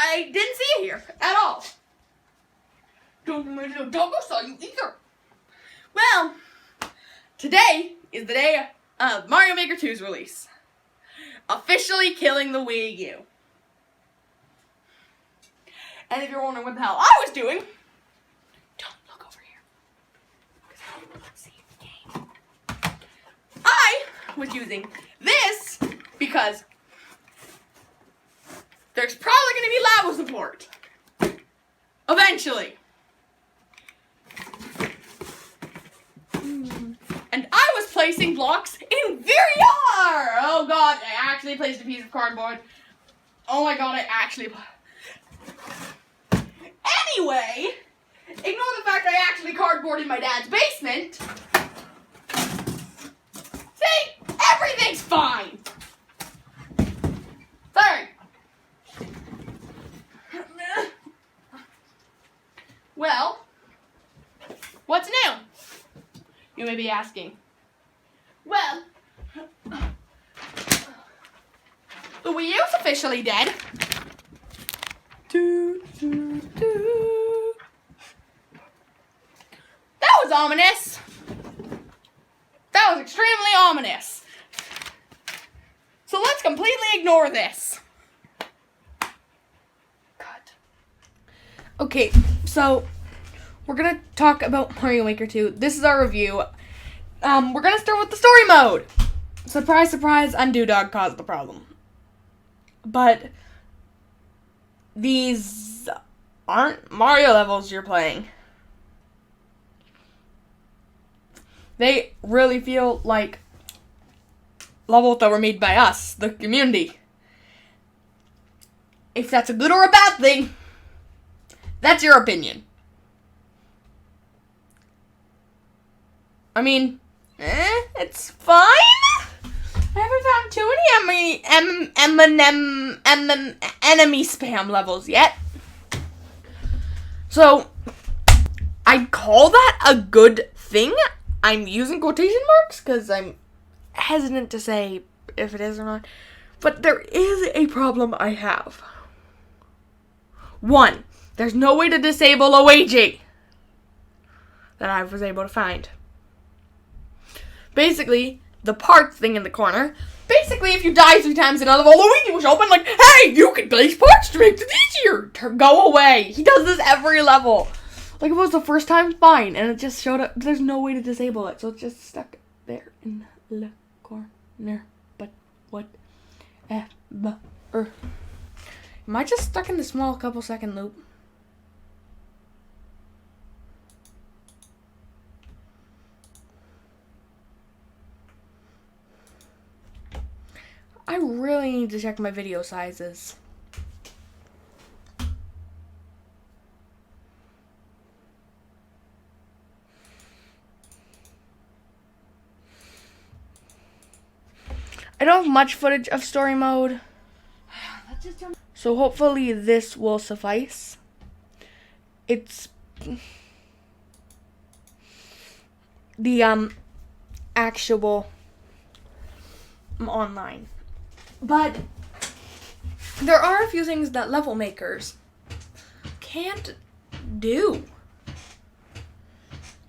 I didn't see it here at all. Don't go saw you either. Well, today is the day of Mario Maker 2's release. Officially killing the Wii U. And if you're wondering what the hell I was doing, don't look over here. Because I don't see the game. I was using this because there's probably going to be lava support. Eventually. And I was placing blocks in VR! Oh god, I actually placed a piece of cardboard. Oh my god, I actually... Anyway, ignore the fact I actually cardboarded my dad's basement. See? Everything's fine! Sorry. Well, what's new? You may be asking. Well, the Wii U's officially dead. That was ominous. That was extremely ominous. So let's completely ignore this. God. Okay, so we're gonna talk about Mario Maker 2. This is our review. We're gonna start with the story mode. Surprise, surprise, Undo Dog caused the problem. But these aren't Mario levels you're playing. They really feel like levels that were made by us, the community. If that's a good or a bad thing, that's your opinion. I mean, it's fine. I haven't found too many enemy spam levels yet. So, I'd call that a good thing. I'm using quotation marks because I'm hesitant to say if it is or not. But there is a problem I have. 1, there's no way to disable a Luigi that I was able to find. Basically, the parts thing in the corner. Basically, if you die 3 times in a level, Luigi will show up and like, hey, you can place parts to make it easier. Go away. He does this every level. Like, if it was the first time, fine. And it just showed up. There's no way to disable it. So it's just stuck there in the corner. But what? Am I just stuck in the small couple second loop? I really need to check my video sizes. I don't have much footage of story mode, so hopefully this will suffice. It's the actual online. But there are a few things that level makers can't do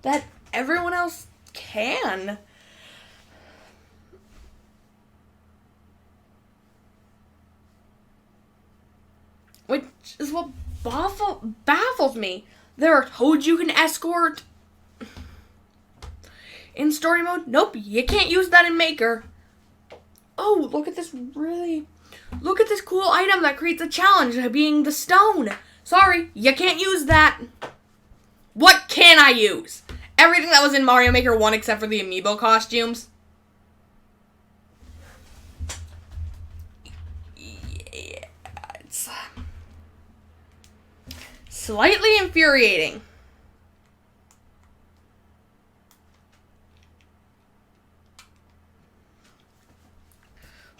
that everyone else can. Which is what baffles me. There are toads you can escort in story mode. Nope, you can't use that in Maker. Oh, look at this cool item that creates a challenge, being the stone. Sorry, you can't use that. What can I use? Everything that was in Mario Maker 1 except for the amiibo costumes. Yeah, it's slightly infuriating.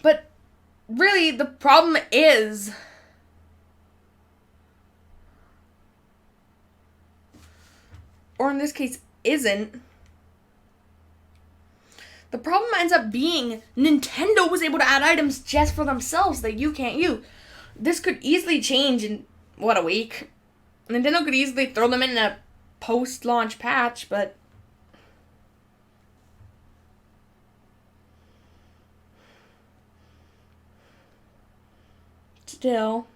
But really, the problem is, or in this case, isn't. The problem ends up being Nintendo was able to add items just for themselves that you can't use. this could easily change in, what, a week? Nintendo could easily throw them in a post-launch patch, but still.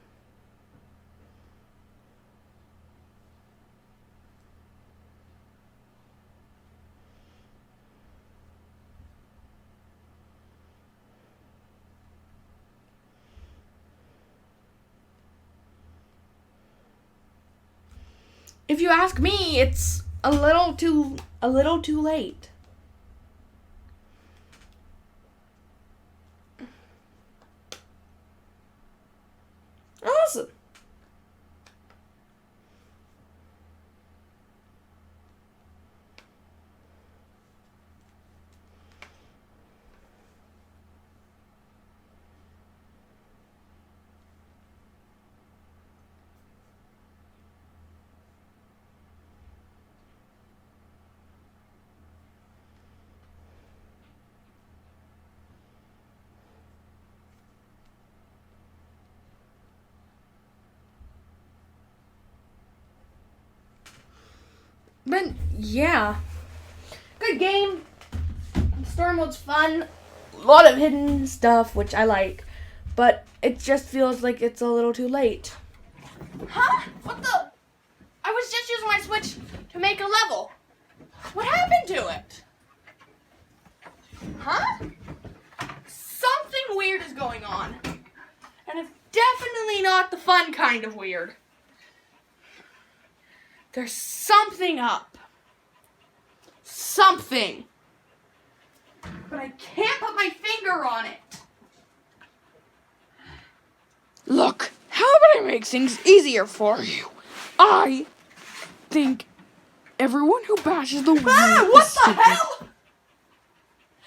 If you ask me, it's a little too late. Awesome. But yeah, good game. Story mode's fun. A lot of hidden stuff, which I like, but it just feels like it's a little too late. Huh? What the? I was just using my Switch to make a level. What happened to it? Huh? Something weird is going on, and it's definitely not the fun kind of weird. There's something up. Something. But I can't put my finger on it. Look, how about I make things easier for you? I think everyone who bashes the Wii What is the stupid. hell?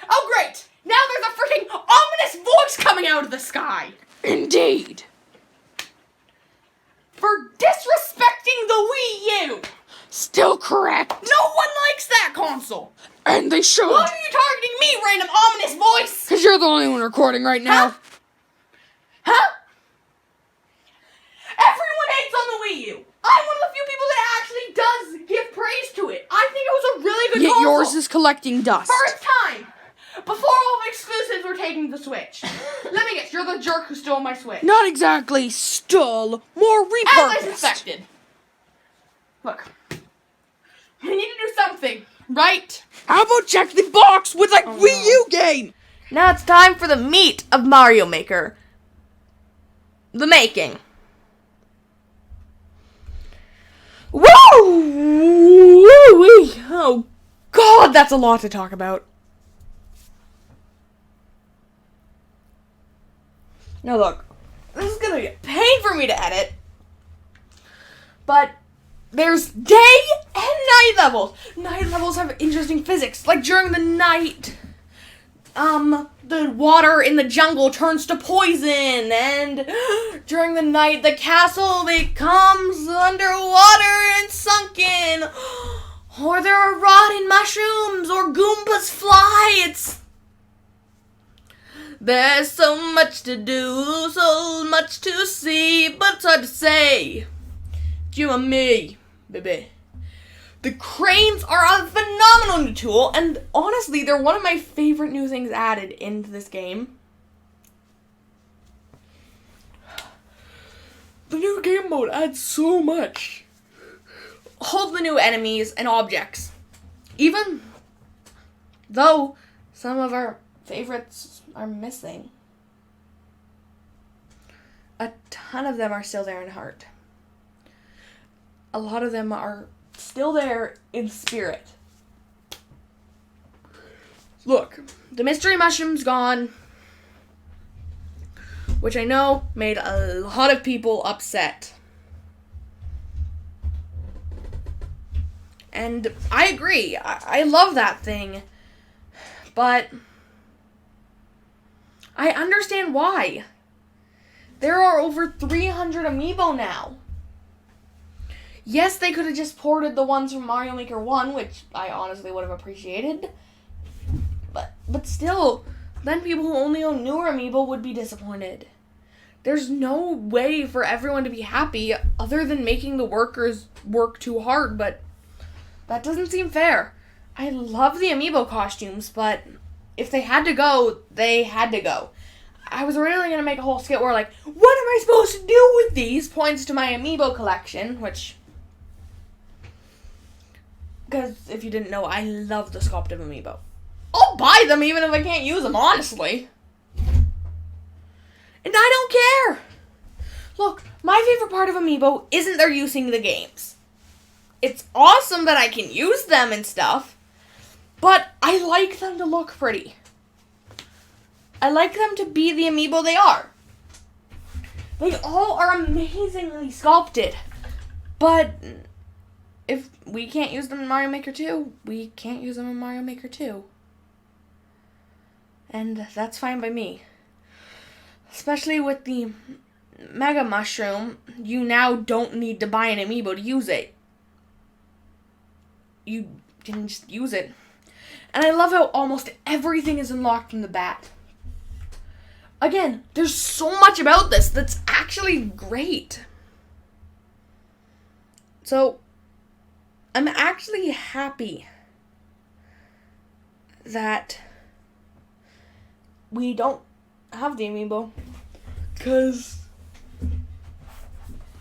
Oh, great. Now there's a freaking ominous voice coming out of the sky. Indeed. For disrespecting the Wii U. Still correct. No one likes that console. And they should. Why are you targeting me, random ominous voice? Because you're the only one recording right now. Huh? Everyone hates on the Wii U. I'm one of the few people that actually does give praise to it. I think it was a really good Yet console. yours is collecting dust. First time. Before all the exclusives were taking the Switch. Let me guess, you're the jerk who stole my Switch. Not exactly stole, more As repurposed. I suspected. Look. We need to do something, right? How about check the box with a Wii U game? Now it's time for the meat of Mario Maker. The making. Woo! Woo-wee. Oh, God, that's a lot to talk about. Now look, this is gonna be a pain for me to edit, but there's day and night levels. Night levels have interesting physics, like during the night, the water in the jungle turns to poison, and during the night, the castle becomes underwater and sunken, or there are rotting mushrooms, or Goombas fly. There's so much to do, so much to see, but it's hard to say. You and me, baby. The cranes are a phenomenal new tool, and honestly, they're one of my favorite new things added into this game. The new game mode adds so much. All the new enemies and objects. Even though some of our favorites are missing, a ton of them are still there in heart. A lot of them are still there in spirit. Look, the mystery mushroom's gone, which I know made a lot of people upset. And I agree. I love that thing. But I understand why. There are over 300 amiibo now. Yes, they could have just ported the ones from Mario Maker 1, which I honestly would have appreciated. But still, then people who only own newer amiibo would be disappointed. There's no way for everyone to be happy other than making the workers work too hard, but that doesn't seem fair. I love the amiibo costumes, but if they had to go, they had to go. I was really going to make a whole skit where, like, what am I supposed to do with these? Points to my amiibo collection, which, because if you didn't know, I love the sculpted amiibo. I'll buy them even if I can't use them, honestly. And I don't care. Look, my favorite part of amiibo isn't their using the games. It's awesome that I can use them and stuff, but I like them to look pretty. I like them to be the amiibo they are. They all are amazingly sculpted, but if we can't use them in Mario Maker 2, we can't use them in Mario Maker 2. And that's fine by me. Especially with the Mega Mushroom, you now don't need to buy an amiibo to use it. You can just use it. And I love how almost everything is unlocked from the bat. Again, there's so much about this that's actually great. So, I'm actually happy that we don't have the amiibo. Because,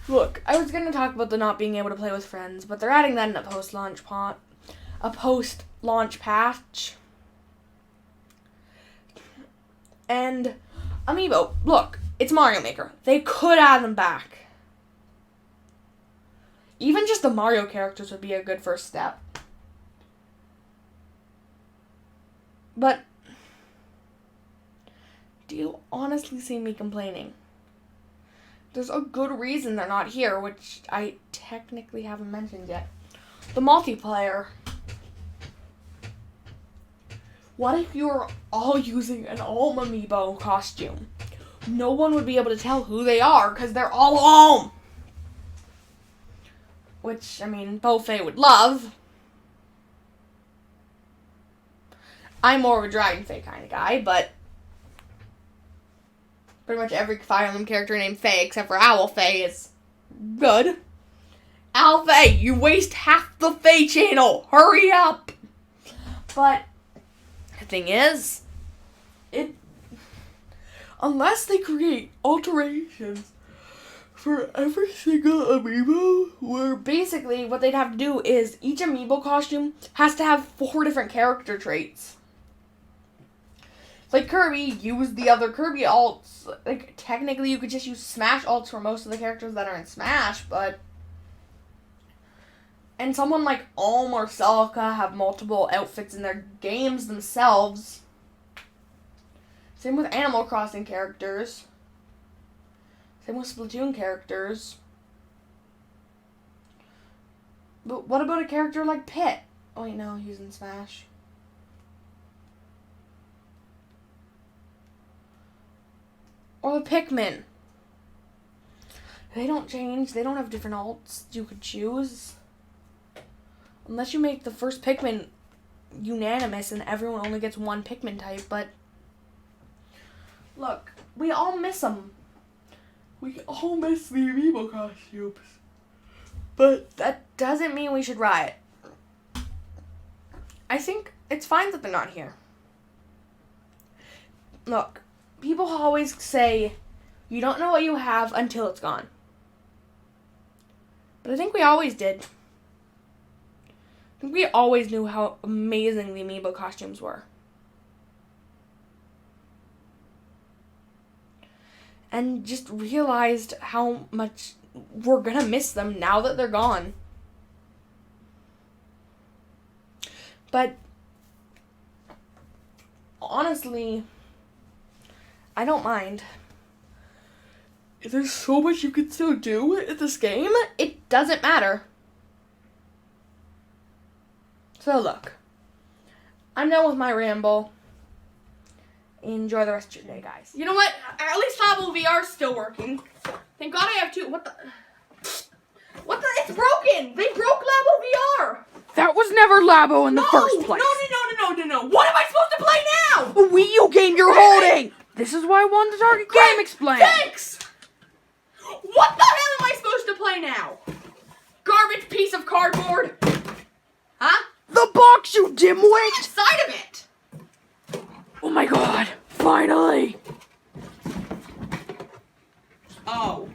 look, I was going to talk about the not being able to play with friends, but they're adding that in a post-launch patch. And amiibo, look, it's Mario Maker. They could add them back. Even just the Mario characters would be a good first step. But do you honestly see me complaining? There's a good reason they're not here, which I technically haven't mentioned yet. The multiplayer. What if you were all using an Alm amiibo costume? No one would be able to tell who they are because they're all Alm. Which, I mean, Beaufait would love. I'm more of a Dragon Fae kind of guy, but pretty much every Fire Emblem character named Fae except for Owl Fae is good. Owl Fae, you waste half the Fae channel. Hurry up. But the thing is, unless they create alterations for every single amiibo, where basically what they'd have to do is each amiibo costume has to have 4 different character traits. Like Kirby, use the other Kirby alts. Like, technically you could just use Smash alts for most of the characters that are in Smash, but and someone like Alm or Celica have multiple outfits in their games themselves. Same with Animal Crossing characters. Same with Splatoon characters. But what about a character like Pit? Oh wait, no, he's in Smash. Or the Pikmin. They don't change. They don't have different alts you could choose. Unless you make the first Pikmin unanimous and everyone only gets one Pikmin type, but look, we all miss them. We all miss the amiibo costumes. But that doesn't mean we should riot. I think it's fine that they're not here. Look, people always say, you don't know what you have until it's gone. But I think we always did. I think we always knew how amazing the amiibo costumes were. And just realized how much we're gonna miss them now that they're gone. But honestly, I don't mind. There's so much you can still do in this game, it doesn't matter. So look, I'm done with my ramble. Enjoy the rest of your day, guys. You know what? At least Labo VR's still working. Thank God I have 2. What the? It's broken! They broke Labo VR! That was never Labo in the first place. No. What am I supposed to play now? A Wii U game you're holding! This is why I wanted to target Game Explain. Thanks! What the hell am I supposed to play now? Garbage piece of cardboard? Huh? The box, you dimwit! Inside of it! Oh my god, finally! Oh.